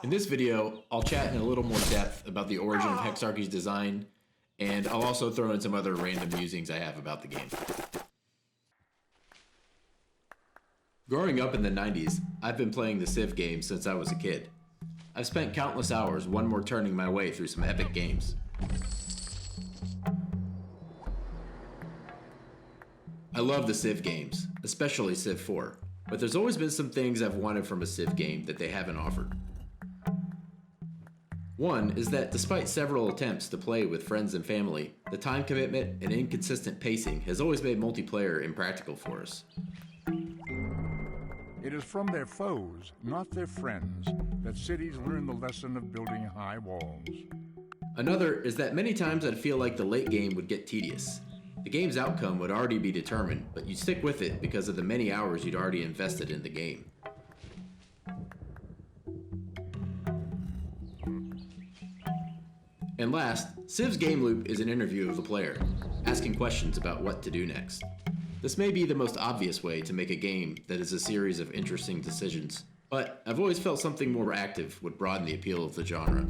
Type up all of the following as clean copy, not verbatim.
In this video, I'll chat in a little more depth about the origin of Hexarchy's design, and I'll also throw in some other random musings I have about the game. Growing up in the 90s, I've been playing the Civ games since I was a kid. I've spent countless hours one more turning my way through some epic games. I love the Civ games, especially Civ 4, but there's always been some things I've wanted from a Civ game that they haven't offered. One is that despite several attempts to play with friends and family, the time commitment and inconsistent pacing has always made multiplayer impractical for us. It is from their foes, not their friends, that cities learn the lesson of building high walls. Another is that many times I'd feel like the late game would get tedious. The game's outcome would already be determined, but you'd stick with it because of the many hours you'd already invested in the game. And last, Civ's game loop is an interview of the player, asking questions about what to do next. This may be the most obvious way to make a game that is a series of interesting decisions, but I've always felt something more active would broaden the appeal of the genre.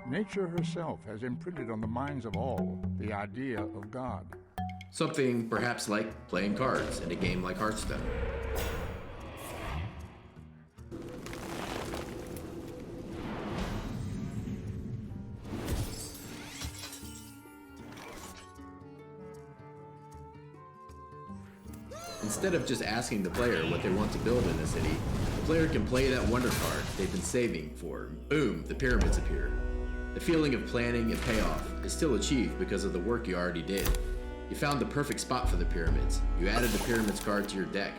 Nature herself has imprinted on the minds of all the idea of God. Something perhaps like playing cards in a game like Hearthstone. Instead of just asking the player what they want to build in a city, the player can play that wonder card they've been saving for, and boom, the pyramids appear. The feeling of planning and payoff is still achieved because of the work you already did. You found the perfect spot for the pyramids, you added the pyramids card to your deck,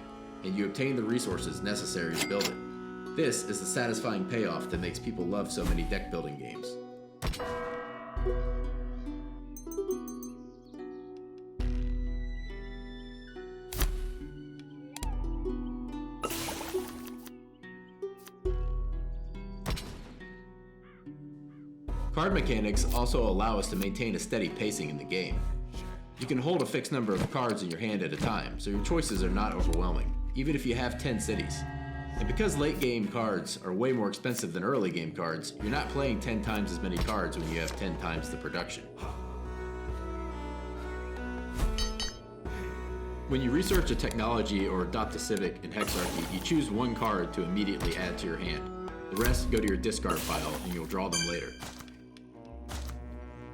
and you obtained the resources necessary to build it. This is the satisfying payoff that makes people love so many deck building games. Card mechanics also allow us to maintain a steady pacing in the game. You can hold a fixed number of cards in your hand at a time, so your choices are not overwhelming, even if you have 10 cities. And because late game cards are way more expensive than early game cards, you're not playing 10 times as many cards when you have 10 times the production. When you research a technology or adopt a civic in Hexarchy, you choose one card to immediately add to your hand. The rest go to your discard pile and you'll draw them later.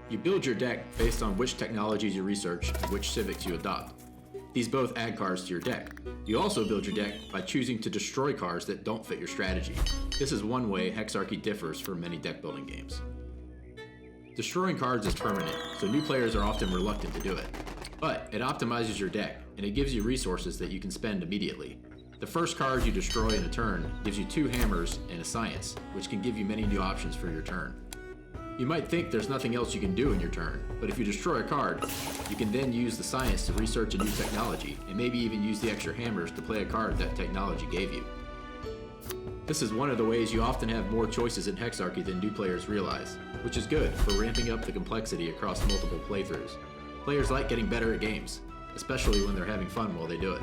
You build your deck based on which technologies you research and which civics you adopt. These both add cards to your deck. You also build your deck by choosing to destroy cards that don't fit your strategy. This is one way Hexarchy differs from many deck building games. Destroying cards is permanent, so new players are often reluctant to do it. But it optimizes your deck, and it gives you resources that you can spend immediately. The first card you destroy in a turn gives you 2 hammers and a science, which can give you many new options for your turn. You might think there's nothing else you can do in your turn, but if you destroy a card, you can then use the science to research a new technology, and maybe even use the extra hammers to play a card that technology gave you. This is one of the ways you often have more choices in Hexarchy than new players realize, which is good for ramping up the complexity across multiple playthroughs. Players like getting better at games, especially when they're having fun while they do it.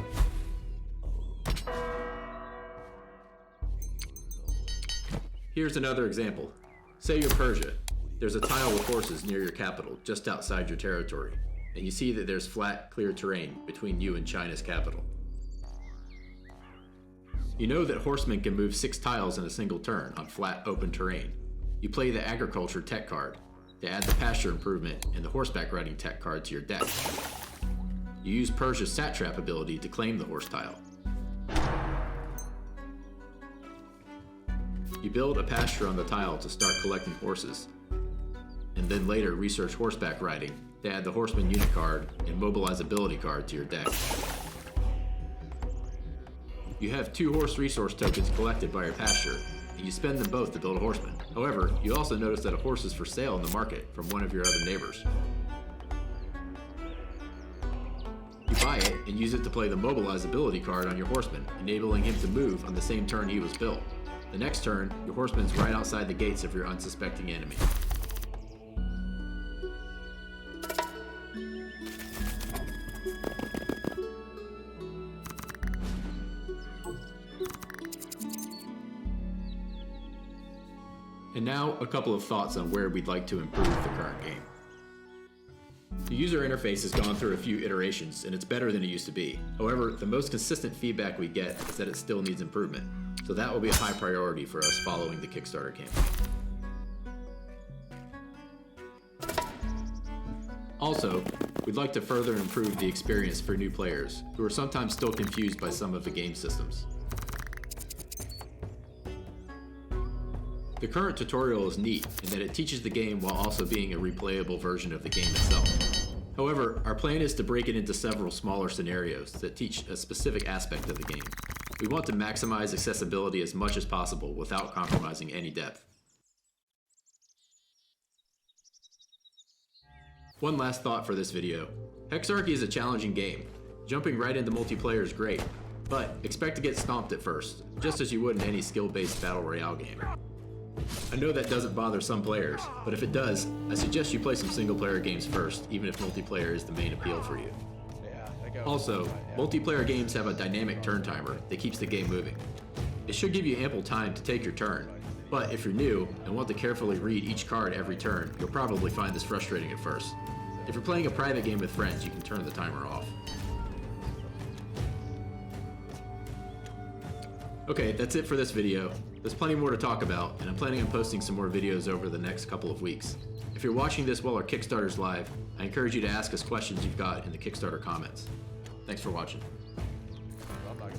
Here's another example. Say you're Persia. There's a tile with horses near your capital, just outside your territory, and you see that there's flat, clear terrain between you and China's capital. You know that Horsemen can move 6 tiles in a single turn on flat, open terrain. You play the Agriculture Tech card to add the Pasture Improvement and the Horseback Riding Tech card to your deck. You use Persia's Satrap ability to claim the horse tile. You build a pasture on the tile to start collecting horses, and then later research horseback riding to add the Horseman unit card and Mobilize ability card to your deck. You have 2 horse resource tokens collected by your pasture, and you spend them both to build a horseman. However, you also notice that a horse is for sale in the market from one of your other neighbors. You buy it and use it to play the Mobilize ability card on your horseman, enabling him to move on the same turn he was built. The next turn, your horseman's right outside the gates of your unsuspecting enemy. And now, a couple of thoughts on where we'd like to improve the current game. The user interface has gone through a few iterations, and it's better than it used to be. However, the most consistent feedback we get is that it still needs improvement, so that will be a high priority for us following the Kickstarter campaign. Also, we'd like to further improve the experience for new players, who are sometimes still confused by some of the game systems. The current tutorial is neat in that it teaches the game while also being a replayable version of the game itself. However, our plan is to break it into several smaller scenarios that teach a specific aspect of the game. We want to maximize accessibility as much as possible without compromising any depth. One last thought for this video. Hexarchy is a challenging game. Jumping right into multiplayer is great, but expect to get stomped at first, just as you would in any skill-based battle royale game. I know that doesn't bother some players, but if it does, I suggest you play some single-player games first, even if multiplayer is the main appeal for you. Also, multiplayer games have a dynamic turn timer that keeps the game moving. It should give you ample time to take your turn, but if you're new and want to carefully read each card every turn, you'll probably find this frustrating at first. If you're playing a private game with friends, you can turn the timer off. Okay, that's it for this video. There's plenty more to talk about, and I'm planning on posting some more videos over the next couple of weeks. If you're watching this while our Kickstarter's live, I encourage you to ask us questions you've got in the Kickstarter comments. Thanks for watching. I'm not gonna